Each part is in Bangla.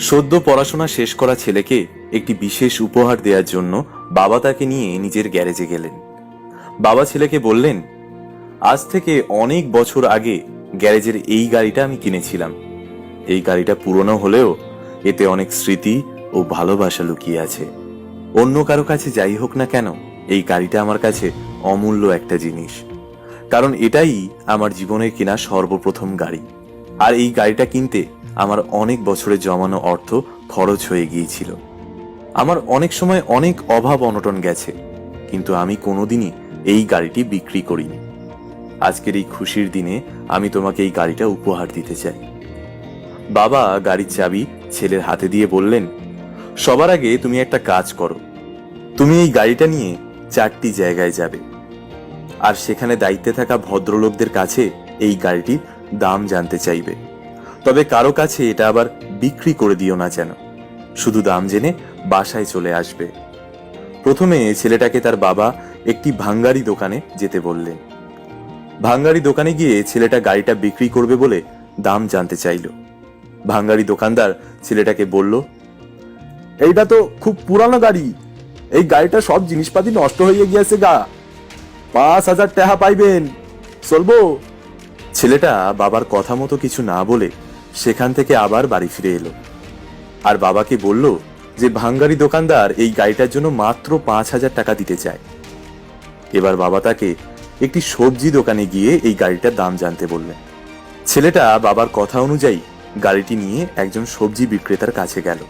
সদ্য পড়াশোনা শেষ করা ছেলেকে একটি বিশেষ উপহার দেওয়ার জন্য বাবা তাকে নিয়ে নিজের গ্যারেজে গেলেন। বাবা ছেলেকে বললেন, আজ থেকে অনেক বছর আগে গ্যারেজের এই গাড়িটা আমি কিনেছিলাম। এই গাড়িটা পুরনো হলেও এতে অনেক স্মৃতি ও ভালোবাসা লুকিয়ে আছে। অন্য কারো কাছে যাই হোক না কেন, এই গাড়িটা আমার কাছে অমূল্য একটা জিনিস, কারণ এটাই আমার জীবনে কেনা সর্বপ্রথম গাড়ি। আর এই গাড়িটা কিনতে আমার অনেক বছরের জমানো অর্থ খরচ হয়ে গিয়েছিল। আমার অনেক সময় অনেক অভাব অনটন গেছে, কিন্তু আমি কোনোদিনই এই গাড়িটি বিক্রি করিনি। আজকের এই খুশির দিনে আমি তোমাকে এই গাড়িটা উপহার দিতে চাই। বাবা গাড়ির চাবি ছেলের হাতে দিয়ে বললেন, সবার আগে তুমি একটা কাজ করো। তুমি এই গাড়িটা নিয়ে 4টি জায়গায় যাবে, আর সেখানে দায়িত্বে থাকা ভদ্রলোকদের কাছে এই গাড়িটির দাম জানতে চাইবে। তবে কারো কাছে এটা আবার বিক্রি করে দিও না যেন, শুধু দাম জেনে বাসায় চলে আসবে। প্রথমে ছেলেটাকে তার বাবা একটি ভাঙ্গারি দোকানে যেতে বললেন। ভাঙ্গারি দোকানে গিয়ে ছেলেটা গাড়িটা বিক্রি করবে বলে দাম জানতে চাইল। ভাঙ্গারি দোকানদার ছেলেটাকে বলল, এইটা তো খুব পুরানো গাড়ি, এই গাড়িটা সব জিনিসপাতি নষ্ট হয়ে গিয়েছে গা, 5,000 টাকা পাইবেন, চলবো? ছেলেটা বাবার কথা মতো কিছু না বলে সেখান থেকে আবার বাড়ি ফিরে এলো, আর বাবাকে বলল যে ভাঙ্গারি দোকানদার এই গাড়িটার জন্য মাত্র 5,000 টাকা দিতে চায়। এবার বাবা তাকে একটি সবজি দোকানে গিয়ে এই গাড়িটার দাম জানতে বললেন। ছেলেটা বাবার কথা অনুযায়ী গাড়িটি নিয়ে একজন সবজি বিক্রেতার কাছে গেল।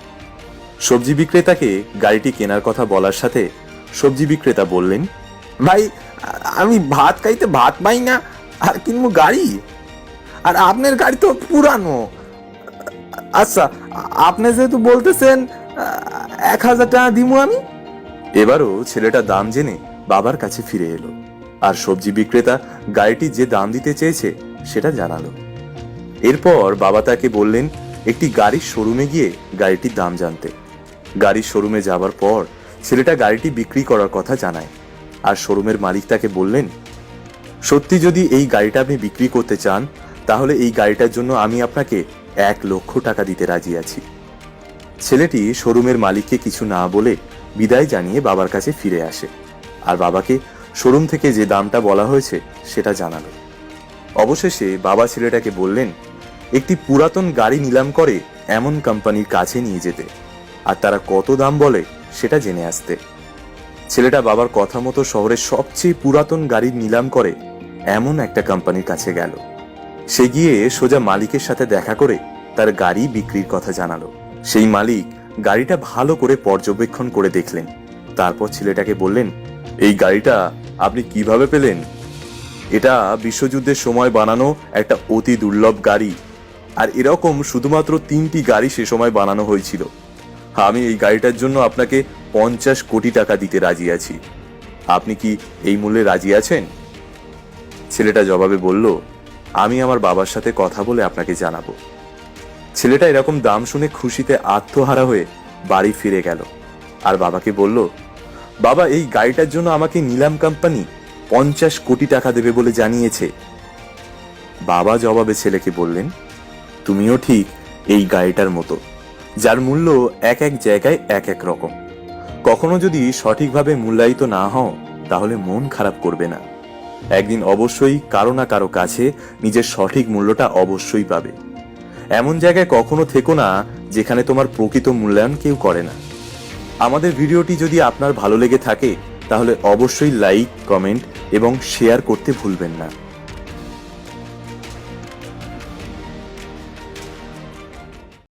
সবজি বিক্রেতাকে গাড়িটি কেনার কথা বলার সাথে সবজি বিক্রেতা বললেন, ভাই, আমি ভাত খাইতে ভাত পাই না, আর কিনবো গাড়ি? আর আপনার গাড়ি তো পুরানো। আচ্ছা, আপনি যেহেতু বলতেছেন, 1,000 টাকা দিমু আমি। এবারও ছেলেটা দাম জেনে বাবার কাছে ফিরে এলো, আর সবজি বিক্রেতা গাড়িটি যে দাম দিতে চেয়েছে সেটা জানালো। এরপর বাবা তাকে বললেন একটি গাড়ির শোরুমে গিয়ে গাড়িটির দাম জানতে। গাড়ির শোরুমে যাবার পর ছেলেটা গাড়িটি বিক্রি করার কথা জানায়, আর শোরুমের মালিক তাকে বললেন, সত্যি যদি এই গাড়িটা আপনি বিক্রি করতে চান, তাহলে এই গাড়িটার জন্য আমি আপনাকে 1,00,000 টাকা দিতে রাজি আছি। ছেলেটি শোরুমের মালিককে কিছু না বলে বিদায় জানিয়ে বাবার কাছে ফিরে আসে, আর বাবাকে শোরুম থেকে যে দামটা বলা হয়েছে সেটা জানালো। অবশেষে বাবা ছেলেটাকে বললেন একটি পুরাতন গাড়ি নিলাম করে এমন কোম্পানির কাছে নিয়ে যেতে, আর তারা কত দাম বলে সেটা জেনে আসতে। ছেলেটা বাবার কথা মতো শহরের সবচেয়ে পুরাতন গাড়ি নিলাম করে এমন একটা কোম্পানির কাছে গেল। সে গিয়ে সোজা মালিকের সাথে দেখা করে তার গাড়ি বিক্রির কথা জানালো। সেই মালিক গাড়িটা ভালো করে পর্যবেক্ষণ করে দেখলেন, তারপর ছেলেটাকে বললেন, এই গাড়িটা আপনি কিভাবে পেলেন? এটা বিশ্বযুদ্ধের সময় বানানো একটা অতি দুর্লভ গাড়ি, আর এরকম শুধুমাত্র 3টি গাড়ি সে সময় বানানো হয়েছিল। আমি এই গাড়িটার জন্য আপনাকে 50 কোটি টাকা দিতে রাজি আছি। আপনি কি এই মূল্যে রাজি আছেন? ছেলেটা জবাবে বলল, আমি আমার বাবার সাথে কথা বলে আপনাকে জানাবো। ছেলেটা এরকম দাম শুনে খুশিতে আত্মহারা হয়ে বাড়ি ফিরে গেল, আর বাবাকে বলল, বাবা, এই গাড়িটার জন্য আমাকে নিলাম কোম্পানি 50 কোটি টাকা দেবে বলে জানিয়েছে। বাবা জবাবে ছেলেকে বললেন, তুমিও ঠিক এই গাড়িটার মতো, যার মূল্য এক এক জায়গায় এক এক রকম। কখনো যদি সঠিকভাবে মূল্যায়িত না হও, তাহলে মন খারাপ করবে না। একদিন অবশ্যই কারো না কারো কাছে নিজের সঠিক মূল্যটা অবশ্যই পাবে। এমন জায়গায় কখনো থেকো না যেখানে তোমার প্রকৃত মূল্যায়ন কেউ করে না। আমাদের ভিডিওটি যদি আপনার ভালো লেগে থাকে, তাহলে অবশ্যই লাইক, কমেন্ট এবং শেয়ার করতে ভুলবেন না।